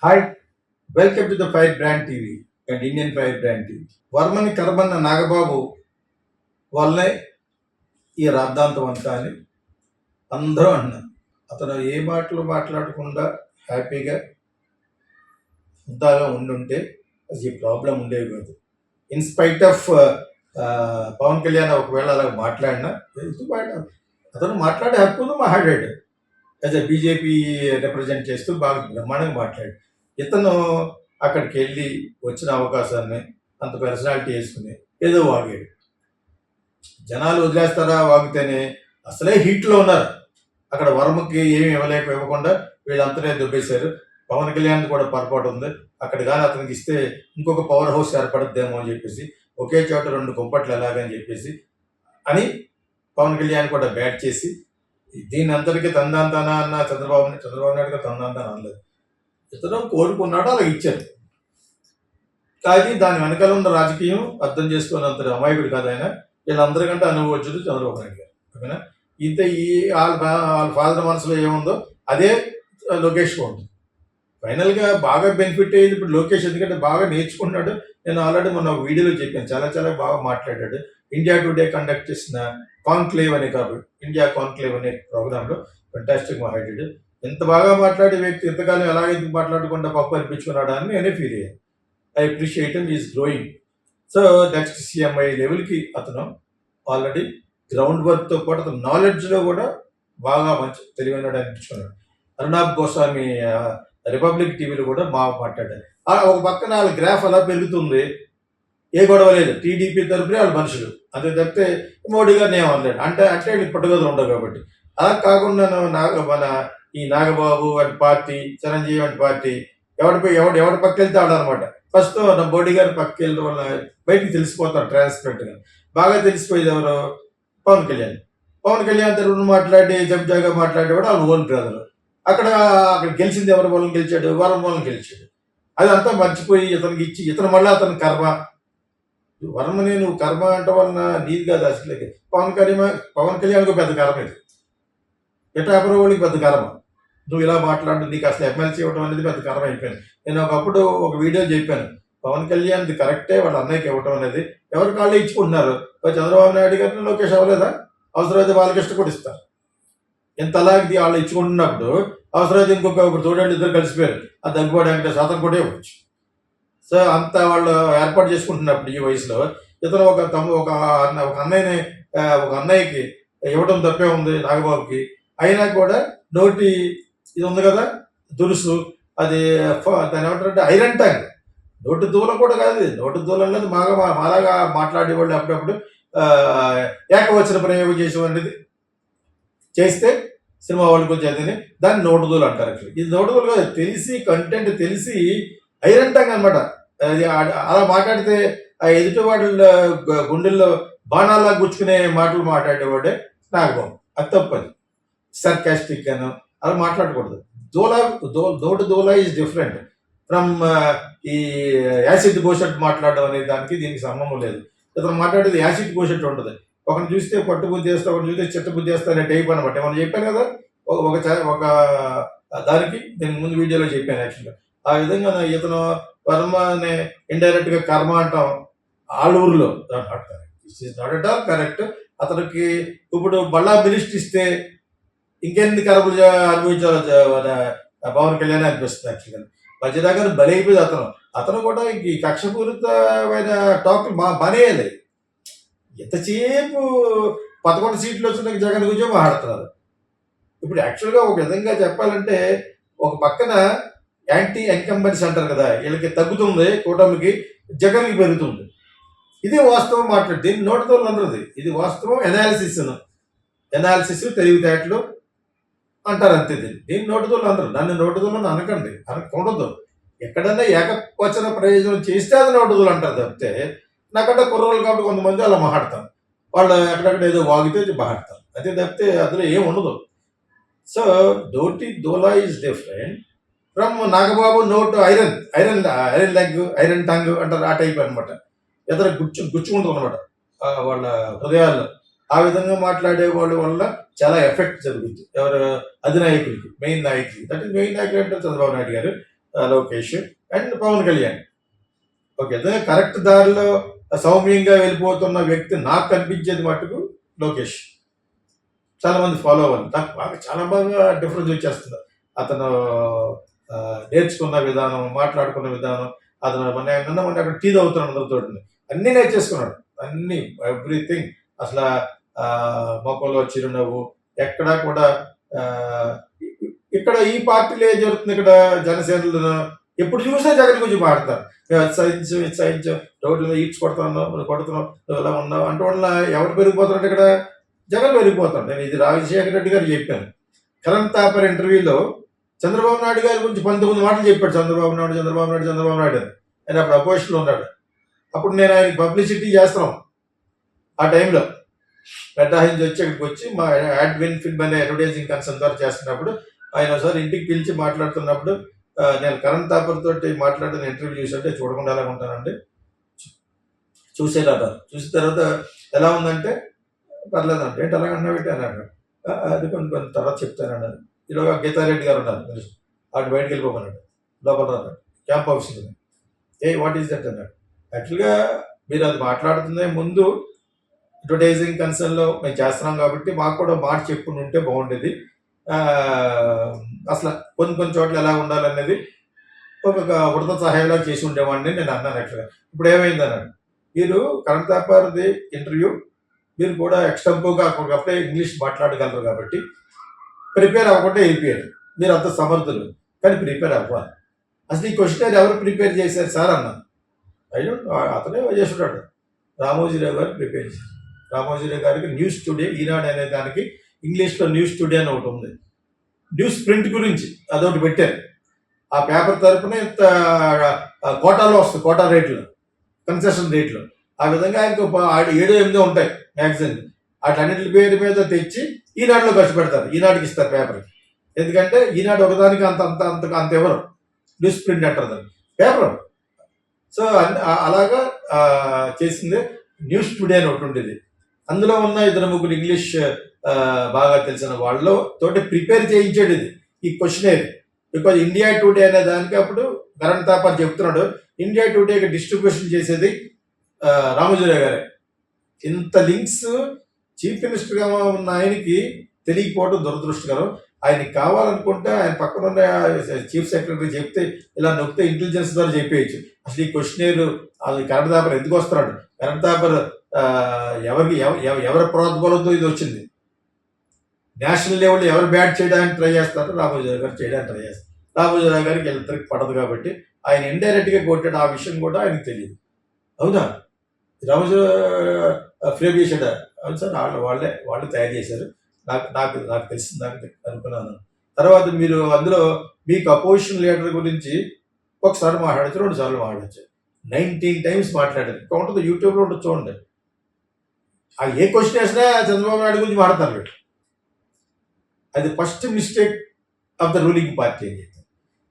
Hi, welcome to the fire brand TV and Indian fire brand TV. వర్మని కరమన్న నాగబాబు వల్లే ఈ రాద్ధాంతం అంతా అని అందరూ అన్నారు. అతను ఏ మాటలు మాట్లాడకుండా హ్యాపీగా హుందాగా ఉండుంటే అది ఈ ప్రాబ్లం ఉండేవి కాదు. ఇన్స్పైట్ ఆఫ్ పవన్ కళ్యాణ్ ఒకవేళ అలా మాట్లాడినా అతను మాట్లాడే హక్కు మాట్లాడాడు. యాజ్ ఎ బీజేపీ రిప్రజెంట్ చేస్తూ బాగా బ్రహ్మాండంగా మాట్లాడాడు. ఇతను అక్కడికి వెళ్ళి వచ్చిన అవకాశాన్ని అంత పర్సనాలిటీ వేసుకుని ఏదో వాగాడు. జనాలు వదిలేస్తారా వాగితేనే? అసలే హీట్లో ఉన్నారు. అక్కడ వర్మకి ఏమి ఇవ్వకుండా వీళ్ళంతనే దుబ్బేశారు. పవన్ కళ్యాణ్ కూడా పొరపాటు ఉంది. అక్కడ కానీ అతనికి ఇస్తే ఇంకొక పవర్ హౌస్ ఏర్పడుద్దేమో అని చెప్పేసి, ఒకే చోట రెండు కుంపట్లు ఎలాగని చెప్పేసి అని పవన్ కళ్యాణ్ కూడా బ్యాట్ చేసి దీని అంతటికీ తందాంతానా అన్న చంద్రబాబు నాయుడు గారు తందాంతానా అనలేదు. ఇతను కోరుకున్నాడు, అలా ఇచ్చారు. కానీ దాని వెనకాల ఉన్న రాజకీయం అర్థం చేసుకున్నంత అమాయకుడు కాదు ఆయన. వీళ్ళందరికంటే అనుభవించదు చంద్రబాబు నాయుడు గారు. ఓకేనా? ఇంత ఈ వాళ్ళ ఫాదర్ మనసులో ఏముందో అదే లోకేష్ ఉంటుంది. ఫైనల్గా బాగా బెనిఫిట్ అయ్యేది ఇప్పుడు లోకేష్, ఎందుకంటే బాగా నేర్చుకుంటున్నాడు. నేను ఆల్రెడీ మొన్న ఒక వీడియోలో చెప్పాను, చాలా చాలా బాగా మాట్లాడాడు. ఇండియా టుడే కండక్ట్ చేసిన కాన్క్లేవ్ అనే ఇండియా కాన్క్లేవ్ అనే ప్రోగ్రాంలో ఫెంటాస్టిక్ మాట్లాడాడు. ఎంత బాగా మాట్లాడే వ్యక్తి ఎంతకాలం ఎలాగ మాట్లాడకుండా పప్పు అనిపించుకున్నాడా అని నేనే ఫీల్ అయ్యాను. I appreciate him, is growing. So next CMI లెవెల్కి అతను ఆల్రెడీ గ్రౌండ్ వర్క్తో పాటు అతను నాలెడ్జ్లో కూడా బాగా మంచి తెలివైనడు అనిపించుకున్నాడు. అరుణాబ్ గోస్వామి రిపబ్లిక్ టీవీలో కూడా బాగా మాట్లాడారు. ఒక పక్కన వాళ్ళ గ్రాఫ్ అలా పెరుగుతుంది, ఏ గొడవ లేదు. టీడీపీ తరపునే వాళ్ళ మనుషులు, అంతే తప్పితే మోడీ గారిని ఏమనలేడు. అంటే వీళ్ళు పట్టుగదులు ఉండవు కాబట్టి. అలా కాకుండా మన ఈ నాగబాబు వంటి పార్టీ, చిరంజీవి వంటి పార్టీ ఎవడి పక్క వెళ్తే ఆడనమాట. ఫస్ట్ నా మోడీ గారి పక్కకి వెళ్ళడం వల్ల బయటికి తెలిసిపోతారు ట్రాన్స్పరెంట్గా. బాగా తెలిసిపోయేది ఎవరు? పవన్ కళ్యాణ్ తరపున మాట్లాడి జబ్జాగా మాట్లాడేవాడు వాళ్ళ ఓన్ బ్రదర్. అక్కడ గెలిచింది ఎవరి వాళ్ళని గెలిచాడు? వాళ్ళని గెలిచాడు. అదంతా మర్చిపోయి ఇతనికి ఇచ్చి ఇతను మళ్ళీ అతని కర్మ. వర్మని నువ్వు కర్మ అంటే వలన నీది కాదు అసలు. పవన్ కళ్యాణ్కి పెద్ద కర్మ ఇది. పిఠాపురవాడికి పెద్ద కర్మ. నువ్వు ఇలా మాట్లాడు, నీకు అసలు ఎమ్మెల్సీ ఇవ్వడం అనేది పెద్ద కర్మ అయిపోయింది. నేను ఒకప్పుడు ఒక వీడియో చెప్పాను, పవన్ కళ్యాణ్ది కరెక్టే వాళ్ళ అన్నయ్యకి ఇవ్వటం అనేది. ఎవరి కాళ్ళు ఇచ్చుకుంటున్నారు. చంద్రబాబు నాయుడు గారిని లోకేష్ అవ్వలేదా? అవసరమైతే బాలకృష్ణ కూడా ఇస్తారు. ఎంత అలాగే వాళ్ళు ఇచ్చుకుంటున్నప్పుడు అవసరమైతే ఇప్పుడు చూడండి, ఇద్దరు కలిసిపోయారు. ఆ దగ్గుబాటు వెంకటేశ్వర అతను కూడా ఇవ్వచ్చు. సో అంత వాళ్ళు ఏర్పాటు చేసుకుంటున్నప్పుడు ఈ వయసులో ఇతను ఒక అన్నయ్యని ఒక అన్నయ్యకి ఇవ్వడం తప్పే ఉంది నాగబాబుకి. అయినా కూడా నోటి ఇది ఉంది కదా, దురుసు, అది దాని ఏమంటారంటే ఐరన్ ట్యాంక్. నోటి దూల కూడా కాదు, నోటి దూల అనేది మాలాగా మాట్లాడేవాళ్ళు అప్పుడప్పుడు ఏకవచన ప్రయోగం చేసేవాడిది చేస్తే సినిమా వాళ్ళు కొంచెం అదని దాన్ని నోటుదూలు అంటారు. యాక్చువల్లీ ఇది నోటుదూలు కాదు, తెలిసి కంటెంట్ తెలిసి ఐరన్ ట్యాంక్ అనమాట. అది అలా మాట్లాడితే ఆ ఎదుటి వాళ్ళ గుండెల్లో బాణాలా గుచ్చుకునే మాటలు మాట్లాడేవాడే నాగబాబు. అది తప్పది. సర్కాస్టిక్ గాను అలా మాట్లాడకూడదు. నోటు దోలా ఈజ్ డిఫరెంట్ ఫ్రమ్ ఈ యాసిడ్ పోషట్ మాట్లాడడం అనే దానికి దీనికి సంబంధం లేదు. ఇతను మాట్లాడేది యాసిడ్ పోషట్ ఉంటుంది. ఒకరిని చూస్తే పట్టు బుద్ధి చేస్తా, ఒకరిని చూస్తే చెట్టు బుద్ధి చేస్తా అనే టైప్ అనమాట. మనం చెప్పాను కదా ఒక దానికి నేను ముందు వీడియోలో చెప్పాను. యాక్చువల్గా ఆ విధంగా ఇతను వర్మ అనే ఇండైరెక్ట్గా కర్మ అంటాం ఆల్ ఊర్లో. This is not at all correct. అతనికి ఇప్పుడు బళ్ళా మినిస్టర్ ఇస్తే ఇంకెన్ని కర్మలు అనుభవించాలో పవన్ కళ్యాణ్ అనిపిస్తుంది. యాక్చువల్గా మధ్యదాకా బలైపోయింది అతను కూడా ఈ కక్షపూరితమైన టాక్లు బనేయాలి. ఎంతసేపు 11 సీట్లు వచ్చిన జగన్ గురించి మాట్లాడుతున్నారు. ఇప్పుడు యాక్చువల్గా ఒక విధంగా చెప్పాలంటే ఒక పక్కన యాంటీ ఎన్కంబెన్స్ అంటారు కదా, వీళ్ళకి తగ్గుతుంది కూటమికి, జగన్కి పెరుగుతుంది. ఇదే వాస్తవం మాట్లాడు. దీన్ని నోటితో అందరిది ఇది వాస్తవం. ఎనాలిసిస్ తెలివితేటలు అంటారు అంతే. దీన్ని నోటితో అందరు. నన్ను నోటితో అనకండి, అనకూడదు. ఎక్కడన్నా ఏకవచన ప్రయోజనం చేస్తే అది నోటితో అంటారు తప్పితే. నాకంటే కుర్రోళ్ళు కాబట్టి కొంతమంది అలా మాట్లాడతారు. వాళ్ళు ఎక్కడెక్కడ ఏదో వాగితే మాట్లాడతారు, అదే తప్పితే అందులో ఏం ఉండదు. సో నోటి దోలా ఈజ్ డిఫరెంట్ ఫ్రమ్ నాగబాబు. నోటు ఐరన్ లెగ్, ఐరన్ టంగ్ అంటారు. ఆ టైప్ అనమాట. ఎదురు గుచ్చుకుంటుంది అనమాట వాళ్ళ హృదయాల్లో. ఆ విధంగా మాట్లాడే వాళ్ళ వల్ల చాలా ఎఫెక్ట్ జరుగుతుంది ఎవరు అధినాయకులకి, మెయిన్ నాయకులకి. దట్ ఈస్ మెయిన్ నాయకులు అంటే చంద్రబాబు నాయుడు గారు. లోకేష్ అండ్ పవన్ కళ్యాణ్. ఓకే, అదే కరెక్ట్ దారిలో సౌమ్యంగా వెళ్ళిపోతున్న వ్యక్తి నాకు కనిపించేది మటుకు లోకేష్. చాలా మంది ఫాలో అవ్వాలి, నాకు బాగా చాలా బాగా డిఫరెన్స్ వచ్చేస్తుంది. అతను నేర్చుకున్న విధానం, మాట్లాడుకున్న విధానం, అతను మొన్న అక్కడ టీ తాగుతున్నాడు అందరితో, అన్నీ నేర్చేసుకున్నాడు, అన్ని ఎవ్రీథింగ్. అసలు మొక్కలో చిరునవ్వు ఎక్కడా కూడా. ఆ, ఇక్కడ ఈ పార్టీలో ఏం జరుగుతుంది, ఇక్కడ జనసేనలు ఎప్పుడు చూసినా జగన్ గురించి మాట్లాడతారు. సైన్స్ రోడ్లు ఈడ్చి కొడుతున్నావు, కొడుతున్నావు, నువ్వు ఎలా ఉన్నావు అంటే వల్ల ఎవరు పెరిగిపోతున్నట్టు ఇక్కడ జగన్ పెరిగిపోతాడు. నేను ఇది రాజశేఖర రెడ్డి గారు చెప్పాను. కరణ్ తాపర్ ఇంటర్వ్యూలో చంద్రబాబు నాయుడు గారి గురించి 19 మాటలు చెప్పాడు. చంద్రబాబు నాయుడు అని. ఆయన అప్పుడు అపోజిషన్లో ఉన్నాడు. అప్పుడు నేను ఆయన పబ్లిసిటీ చేస్తున్నాం. ఆ టైంలో పెద్ద నుంచి వచ్చి ఇక్కడికి వచ్చి మా యాడ్విన్ ఫిల్మ్ అనే అడ్వర్టైజింగ్ కన్సర్న్ ద్వారా చేస్తున్నప్పుడు ఆయన ఒకసారి ఇంటికి పిలిచి మాట్లాడుతున్నప్పుడు నేను కరణ్ తాపర్ తోటి మాట్లాడిన ఇంటర్వ్యూ చూసంటే చూడకుండా ఎలా ఉంటానండి, చూసేట చూసిన తర్వాత ఎలా ఉందంటే పర్లేదంటే ఏంటి అలాగ అన్నావిటి అన్నాడు. అది కొన్ని తర్వాత చెప్తానన్నాడు. ఈలోగా గీతారెడ్డి గారు ఉన్నారు, అటు బయటకు వెళ్ళిపోమన్నాడు, లోపల రాన్నాడు, camp office what is that అన్నాడు. యాక్చువల్గా మీరు అది మాట్లాడుతుందే ముందు అడ్వర్టైజింగ్ కన్సర్న్లో మేము చేస్తున్నాం కాబట్టి మాకు కూడా మాట చెప్పుకుని ఉంటే బాగుండేది. అసలు కొన్ని చోట్ల ఎలా ఉండాలనేది ఒక ఉడత సహాయంలో చేసి ఉండేవాడిని నేను అన్నాను. యాక్చువల్గా ఇప్పుడు ఏమైంది అన్నాడు, మీరు కరణ్ తాపర్ది ఇంటర్వ్యూ మీరు కూడా ఎక్స్టెంపోగా అప్పటికప్పుడే ఇంగ్లీష్ మాట్లాడగలరు కాబట్టి ప్రిపేర్ అవ్వకుండా వెళ్ళిపోయారు. మీరు అంత సమర్థులు కానీ ప్రిపేర్ అవ్వాలి. అసలు ఈ క్వశ్చన్ ఎవరు ప్రిపేర్ చేశారు సార్ అన్నాను. అయ్యో అతనే చేస్తున్నాడు, రామోజీరావు గారు ప్రిపేర్ చేశారు. రామోజీరావు గారికి న్యూస్ టుడే, ఈనాడు అనే దానికి ఇంగ్లీష్లో న్యూస్ టుడే అని ఒకటి ఉంది, న్యూస్ ప్రింట్ గురించి అదొకటి పెట్టారు. ఆ పేపర్ తరపున ఇంత కోటాలో వస్తుంది, కోటా రేట్లు, కన్సెషన్ రేట్లు. ఆ విధంగా ఆయనకు 7-8 ఉంటాయి మ్యాగజైన్. అట్లన్నింటి పేరు మీద తెచ్చి ఈనాడులో ఖర్చు పెడతారు, ఈనాడుకి ఇస్తారు పేపర్. ఎందుకంటే ఈనాడు ఒకదానికి అంత ఎవరు న్యూస్ ప్రింట్ అంటారు దాన్ని, పేపర్. సో అలాగా చేసింది న్యూస్ టుడే అని ఒకటి ఉండేది. అందులో ఉన్న 2-3 ఇంగ్లీష్ బాగా తెలిసిన వాళ్ళలో తోటి ప్రిపేర్ చేయించాడు ఇది ఈ క్వశ్చన్. బికాజ్ ఇండియా టుడే అనే దానికి అప్పుడు కరణ్ తాపర్ చెప్తున్నాడు, ఇండియా టుడేకి డిస్ట్రిబ్యూషన్ చేసేది రామోజీరావు గారే. ఇంత లింక్స్ చీఫ్ మినిస్టర్గా ఉన్న ఆయనకి తెలియకపోవడం దురదృష్టకరం. ఆయనకి కావాలనుకుంటే ఆయన పక్కన ఉన్న చీఫ్ సెక్రటరీ చెప్తే ఇలా నొక్కితే ఇంటెలిజెన్స్ ద్వారా చెప్పేయచ్చు. అసలు ఈ క్వశ్చన్ అది కరణ్ తాపర్ ఎందుకు వస్తున్నాడు, కరణ్ తాపర్ ఎవరి ప్రోద్బలంతో ఇది వచ్చింది, నేషనల్ లెవెల్ ఎవరు బ్యాట్ చేయడానికి ట్రై చేస్తారో రామోజీరావు గారు చేయడానికి ట్రై చేస్తారు. రామోజీరావు గారికి ఎలక్ట్రిక్ పడదు కాబట్టి ఆయన ఇండైరెక్ట్గా కొట్టాడు. ఆ విషయం కూడా ఆయనకు తెలియదు. అవునా, రామోజీరావు ఫ్రేమ్ చేశాడు. అవును సార్, వాళ్ళు తయారు చేశారు, నాకు తెలిసిన దానికి అనుకున్నాను. తర్వాత మీరు అందులో మీకు అపోజిషన్ లీడర్ గురించి ఒకసారి మాట్లాడచ్చు, 2 సార్లు మాట్లాడచ్చు, 19 times మాట్లాడారు. ఇంకా ఉంటుంది, యూట్యూబ్లో ఉంటుంది చూడండి. ఆ ఏ క్వశ్చన్ వేసినా చంద్రబాబు నాయుడు గురించి మాట్లాడతారు. అది first mistake of the ruling party అని చెప్పి.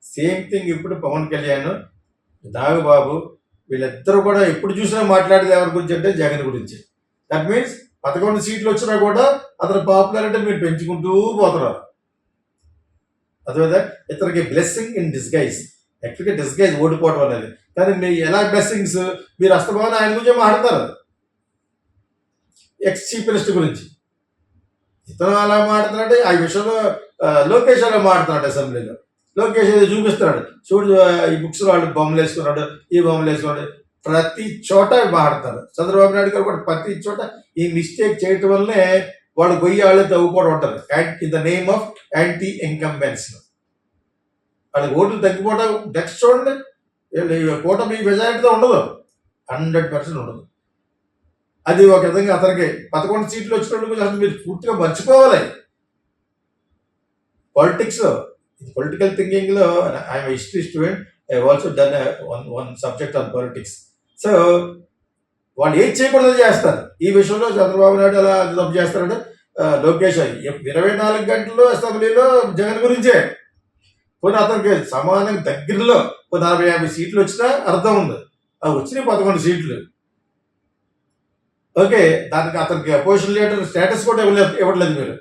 సేమ్ థింగ్ ఇప్పుడు పవన్ కళ్యాణ్, నాగబాబు వీళ్ళిద్దరూ కూడా ఎప్పుడు చూసినా మాట్లాడేది ఎవరి గురించి అంటే జగన్ గురించి. దట్ మీన్స్ 11 సీట్లు వచ్చినా కూడా అతను పాపులారిటీ మీరు పెంచుకుంటూ పోతున్నారు. అదే ఇతనికి బ్లెస్సింగ్ ఇన్ డిస్గైజ్. యాక్చువల్గా డిస్గైజ్ ఓడిపోవడం అనేది, కానీ మీరు ఎలా బ్లెస్సింగ్స్ మీరు అస్తమాన ఆయన గురించి మాట్లాడతారు, ఎక్స్ చీఫ్ మినిస్టర్ గురించి. ఇతను అలా మాట్లాడుతున్నాడు, ఆ విషయంలో లోకేష్ అలా మాట్లాడుతున్నాడు. అసెంబ్లీలో లోకేష్ ఏదో చూపిస్తున్నాడు, చూడు ఈ బుక్స్ వాళ్ళు బొమ్మలు వేసుకున్నాడు, ఈ బొమ్మలు వేసుకున్నాడు, ప్రతి చోట మాట్లాడతారు. చంద్రబాబు నాయుడు గారు కూడా ప్రతి చోట ఈ మిస్టేక్ చేయటం వల్లనే వాళ్ళు గొయ్యాళ్ళు తవ్వుకోవడం ఉంటారు, in the name of anti incumbence. వాళ్ళకి ఓట్లు తగ్గిపోవడం. నెక్స్ట్ చూడండి, కూటమి మెజారిటీతో ఉండదు, 100% ఉండదు. అది ఒక విధంగా అతనికి 11 సీట్లు వచ్చినప్పుడు అసలు మీరు పూర్తిగా మర్చిపోవాలి. పాలిటిక్స్లో, పొలిటికల్ థింకింగ్లో I'm history student, I also done one subject on politics. So వాళ్ళు ఏం చేయకూడదు చేస్తారు. ఈ విషయంలో చంద్రబాబు నాయుడు అలా తప్పు చేస్తారంటే లోకేష్ 24 గంటల్లో అసెంబ్లీలో జగన్ గురించే. కొన్ని అతనికి సమానంగా దగ్గరలో 40-50 సీట్లు వచ్చినా అర్థం ఉంది. అవి వచ్చినాయి 11 సీట్లు. ఓకే, దానికి అతనికి అపోజిషన్ లీడర్ స్టేటస్ కూడా ఇవ్వలేదు. మీరు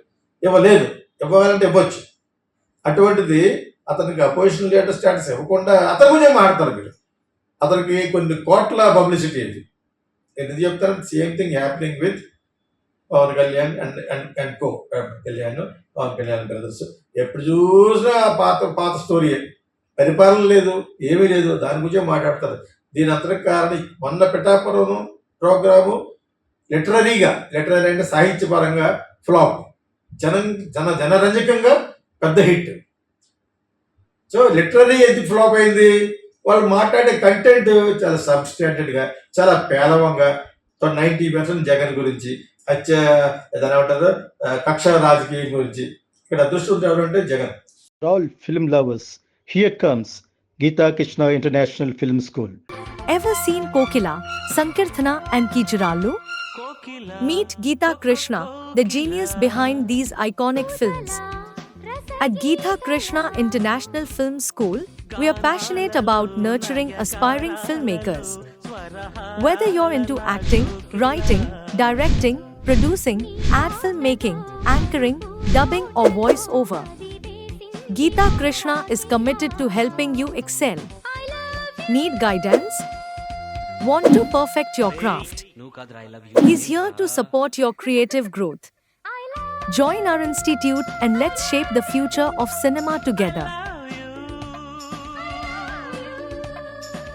ఇవ్వలేదు, ఇవ్వాలంటే ఇవ్వచ్చు. అటువంటిది అతనికి అపోజిషన్ లీడర్ స్టాటస్ ఇవ్వకుండా అతని గురించే మాట్లాడతారు వీళ్ళు. అతనికి కొన్ని కోట్ల పబ్లిసిటీ ఇది. ఎందుకు చెప్తారు? Same thing happening with Pawan Kalyan and co. Pawan Kalyan brothers ఎప్పుడు చూసినా పాత పాత స్టోరీయే. పరిపాలన లేదు, ఏమీ లేదు, దాని గురించే మాట్లాడతారు. దీని అంతటి కారణం మొన్న పిఠాపురం ప్రోగ్రాము లిటరీ అంటే సాహిత్యపరంగా ఫ్లాప్, జనరంజకంగా పెద్ద హిట్. సో లిటరీ ఎందుకు ఫ్లాప్ అయింది? వాళ్ళు మాట్లాడే కంటెంట్ చాలా సబ్స్టాండర్డ్గా, చాలా పేలవంగా, 90% జగన్ గురించి, ఏదైనా ఏమంటారు, కక్ష రాజకీయం గురించి. ఇక్కడ అదృష్టం ఎవరంటే Jagan. All film lovers, here comes Geeta Krishna International Film School. Ever seen Kokila, Sankirthana and Kijuralu? Meet Geeta Krishna, the genius behind these iconic films. At Geeta Krishna International Film School, we are passionate about nurturing aspiring filmmakers. Whether you're into acting, writing, directing, producing, ad filmmaking, anchoring, dubbing or voice over, Geeta Krishna is committed to helping you excel. Need guidance? Want to perfect your craft? He's here to support your creative growth. Join our institute and let's shape the future of cinema together.